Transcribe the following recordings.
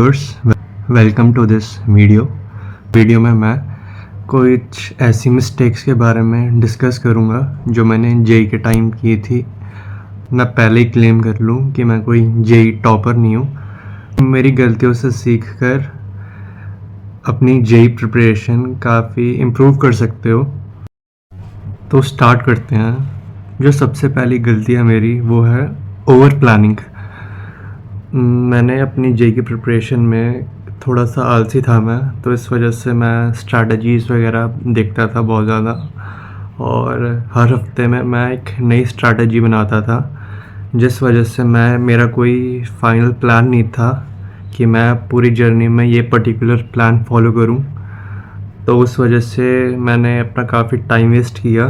Viewers, welcome to this video में मैं कुछ ऐसी मिस्टेक्स के बारे में डिस्कस करूँगा जो मैंने जेई के टाइम की थी। मैं पहले ही क्लेम कर लूँ कि मैं कोई जेई टॉपर नहीं हूँ। मेरी गलतियों से सीखकर अपनी जेई प्रिपरेशन काफ़ी इम्प्रूव कर सकते हो। तो स्टार्ट करते हैं। जो सबसे पहली गलती है मेरी वो है ओवर प्लानिंग। मैंने अपनी जेई की प्रिपरेशन में थोड़ा सा आलसी था मैं, तो इस वजह से मैं स्ट्रैटेजीज़ वगैरह देखता था बहुत ज़्यादा, और हर हफ्ते में मैं एक नई स्ट्रैटेजी बनाता था, जिस वजह से मेरा कोई फाइनल प्लान नहीं था कि मैं पूरी जर्नी में ये पर्टिकुलर प्लान फॉलो करूं। तो उस वजह से मैंने अपना काफ़ी टाइम वेस्ट किया।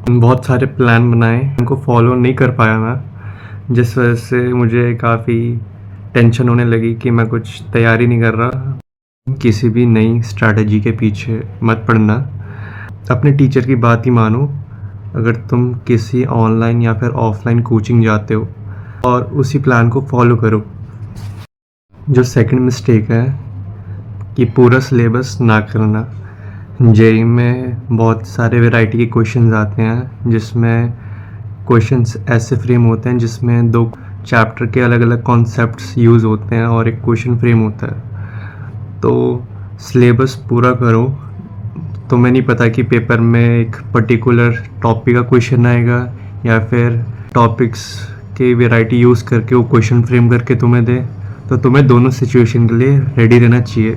बहुत सारे प्लान बनाए, उनको फॉलो नहीं कर पाया मैं, जिस वजह से मुझे काफ़ी टेंशन होने लगी कि मैं कुछ तैयारी नहीं कर रहा। किसी भी नई स्ट्रैटेजी के पीछे मत पड़ना, अपने टीचर की बात ही मानो। अगर तुम किसी ऑनलाइन या फिर ऑफलाइन कोचिंग जाते हो और उसी प्लान को फॉलो करो। जो सेकंड मिस्टेक है कि पूरा सिलेबस ना करना। जेई में बहुत सारे वैरायटी के क्वेश्चंस आते हैं, जिसमें क्वेश्चंस ऐसे फ्रेम होते हैं जिसमें 2 चैप्टर के अलग अलग कॉन्सेप्ट्स यूज़ होते हैं और एक क्वेश्चन फ्रेम होता है। तो सिलेबस पूरा करो। तुम्हें नहीं पता कि पेपर में एक पर्टिकुलर टॉपिक का क्वेश्चन आएगा या फिर टॉपिक्स की वैरायटी यूज़ करके वो क्वेश्चन फ्रेम करके तुम्हें दे, तो तुम्हें दोनों सिचुएशन के लिए रेडी रहना चाहिए।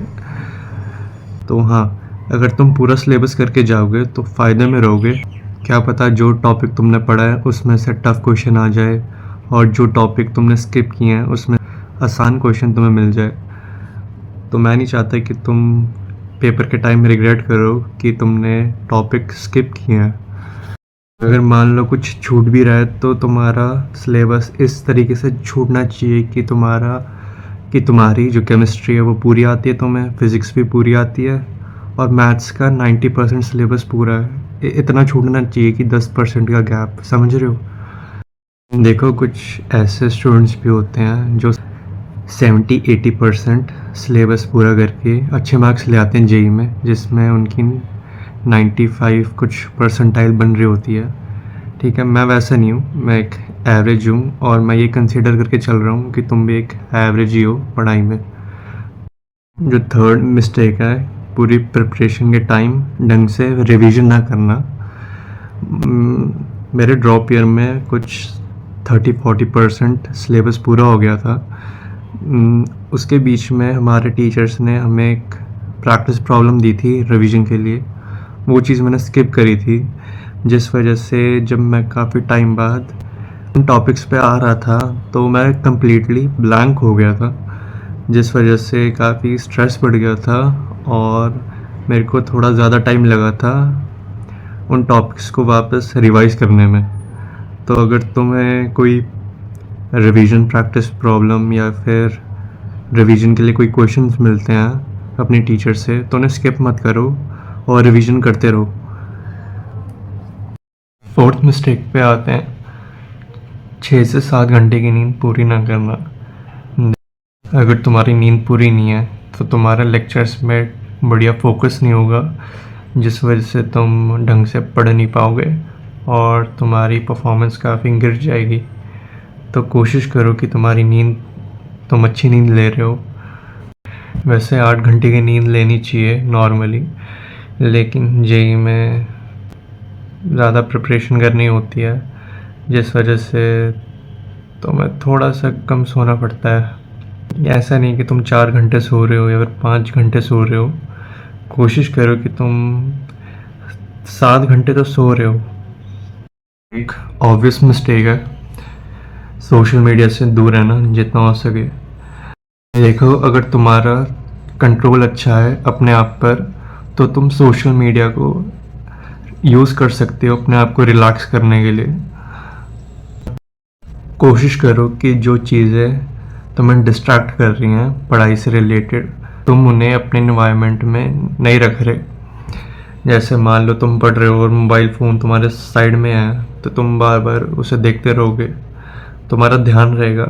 तो हाँ, अगर तुम पूरा सिलेबस करके जाओगे तो फ़ायदे में रहोगे। क्या पता जो टॉपिक तुमने पढ़ा है उसमें से टफ़ क्वेश्चन आ जाए, और जो टॉपिक तुमने स्किप किए हैं उसमें आसान क्वेश्चन तुम्हें मिल जाए। तो मैं नहीं चाहता कि तुम पेपर के टाइम रिग्रेट करो कि तुमने टॉपिक स्किप किए हैं। अगर मान लो कुछ छूट भी रहा है तो तुम्हारा सिलेबस इस तरीके से छूटना चाहिए कि तुम्हारी जो केमिस्ट्री है वो पूरी आती है, तुम्हें फिज़िक्स भी पूरी आती है, और मैथ्स का 90% सिलेबस पूरा है। इतना छूटना चाहिए कि 10% का गैप, समझ रहे हो। देखो, कुछ ऐसे स्टूडेंट्स भी होते हैं जो 70-80% सिलेबस पूरा करके अच्छे मार्क्स ले आते हैं जेई में, जिसमें उनकी 95 कुछ परसेंटाइल बन रही होती है। ठीक है, मैं वैसा नहीं हूँ, मैं एक एवरेज हूँ, और मैं ये कंसीडर करके चल रहा हूँ कि तुम भी एक एवरेज ही हो पढ़ाई में। जो थर्ड मिस्टेक है, पूरी प्रिपरेशन के टाइम ढंग से रिवीजन ना करना। मेरे ड्रॉप ईयर में कुछ 30-40% सिलेबस पूरा हो गया था। उसके बीच में हमारे टीचर्स ने हमें एक प्रैक्टिस प्रॉब्लम दी थी रिवीजन के लिए। वो चीज़ मैंने स्किप करी थी, जिस वजह से जब मैं काफ़ी टाइम बाद उन टॉपिक्स पे आ रहा था तो मैं कम्प्लीटली ब्लैंक हो गया था, जिस वजह से काफ़ी स्ट्रेस बढ़ गया था और मेरे को थोड़ा ज़्यादा टाइम लगा था उन टॉपिक्स को वापस रिवाइज करने में। तो अगर तुम्हें कोई रिवीजन प्रैक्टिस प्रॉब्लम या फिर रिवीजन के लिए कोई क्वेश्चंस मिलते हैं अपनी टीचर से, तो उन्हें स्किप मत करो और रिवीजन करते रहो। फोर्थ मिस्टेक पे आते हैं, 6 से 7 घंटे की नींद पूरी ना करना। अगर तुम्हारी नींद पूरी नहीं है तो तुम्हारे लेक्चर्स में बढ़िया फोकस नहीं होगा, जिस वजह से तुम ढंग से पढ़ नहीं पाओगे और तुम्हारी परफॉर्मेंस काफ़ी गिर जाएगी। तो कोशिश करो कि तुम अच्छी नींद ले रहे हो। वैसे 8 घंटे की नींद लेनी चाहिए नॉर्मली, लेकिन जेई में ज़्यादा प्रिपरेशन करनी होती है, जिस वजह से तुम्हें थोड़ा सा कम सोना पड़ता है। ऐसा नहीं कि तुम 4 घंटे सो रहे हो या फिर 5 घंटे सो रहे हो। कोशिश करो कि तुम 7 घंटे तो सो रहे हो। एक ऑब्वियस मिस्टेक है सोशल मीडिया से दूर रहना जितना हो सके। देखो, अगर तुम्हारा कंट्रोल अच्छा है अपने आप पर, तो तुम सोशल मीडिया को यूज़ कर सकते हो अपने आप को रिलैक्स करने के लिए। कोशिश करो कि जो चीज़ें तुम्हें डिस्ट्रैक्ट कर रही हैं पढ़ाई से रिलेटेड, तुम उन्हें अपने एनवायरनमेंट में नहीं रख रहे। जैसे मान लो तुम पढ़ रहे हो और मोबाइल फ़ोन तुम्हारे साइड में है, तो तुम बार बार उसे देखते रहोगे, तुम्हारा ध्यान रहेगा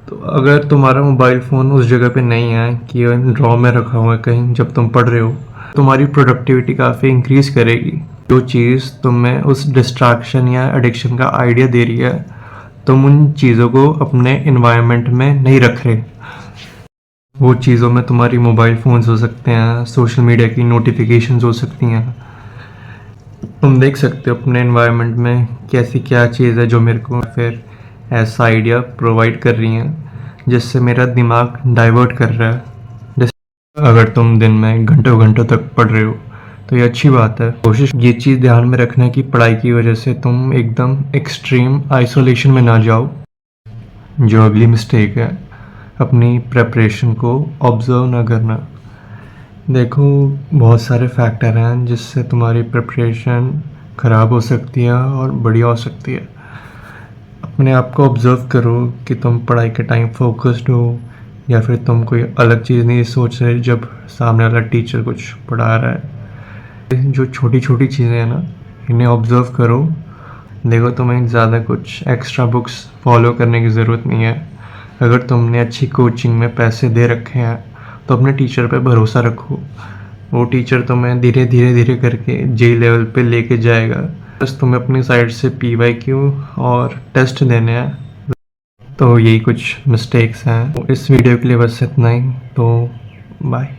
तो अगर तुम्हारा मोबाइल फ़ोन उस जगह पे नहीं है कि ड्रॉ में रखा हुआ है कहीं जब तुम पढ़ रहे हो, तुम्हारी प्रोडक्टिविटी काफ़ी इंक्रीज़ करेगी। जो चीज़ तुम्हें उस डिस्ट्रैक्शन या एडिक्शन का आइडिया दे रही है, तुम उन चीज़ों को अपने एनवायरनमेंट में नहीं रख रहे। वो चीज़ों में तुम्हारी मोबाइल फ़ोन्स हो सकते हैं, सोशल मीडिया की नोटिफिकेशंस हो सकती हैं। तुम देख सकते हो अपने एनवायरनमेंट में कैसी क्या चीज़ है जो मेरे को फिर ऐसा आइडिया प्रोवाइड कर रही हैं जिससे मेरा दिमाग डाइवर्ट कर रहा है। जैसे अगर तुम दिन में घंटों घंटों तक पढ़ रहे हो तो ये अच्छी बात है। कोशिश ये चीज़ ध्यान में रखना कि पढ़ाई की वजह से तुम एकदम एक्सट्रीम आइसोलेशन में ना जाओ। जो अगली मिस्टेक है, अपनी प्रेपरेशन को ऑब्ज़र्व ना करना। देखो, बहुत सारे फैक्टर हैं जिससे तुम्हारी प्रिपरेशन ख़राब हो सकती है और बढ़िया हो सकती है। अपने आप को ऑब्ज़र्व करो कि तुम पढ़ाई के टाइम फोकस्ड हो या फिर तुम कोई अलग चीज़ नहीं सोच रहे जब सामने वाला टीचर कुछ पढ़ा रहा है। जो छोटी छोटी चीज़ें हैं ना, इन्हें ऑब्ज़र्व करो। देखो, तुम्हें ज़्यादा कुछ एक्स्ट्रा बुक्स फॉलो करने की ज़रूरत नहीं है। अगर तुमने अच्छी कोचिंग में पैसे दे रखे हैं तो अपने टीचर पे भरोसा रखो। वो टीचर तुम्हें धीरे धीरे धीरे करके जेई लेवल पे लेके जाएगा। बस तुम्हें अपनी साइड से पीवाईक्यू और टेस्ट देने हैं। तो यही कुछ मिस्टेक्स हैं। इस वीडियो के लिए बस इतना ही। तो बाय।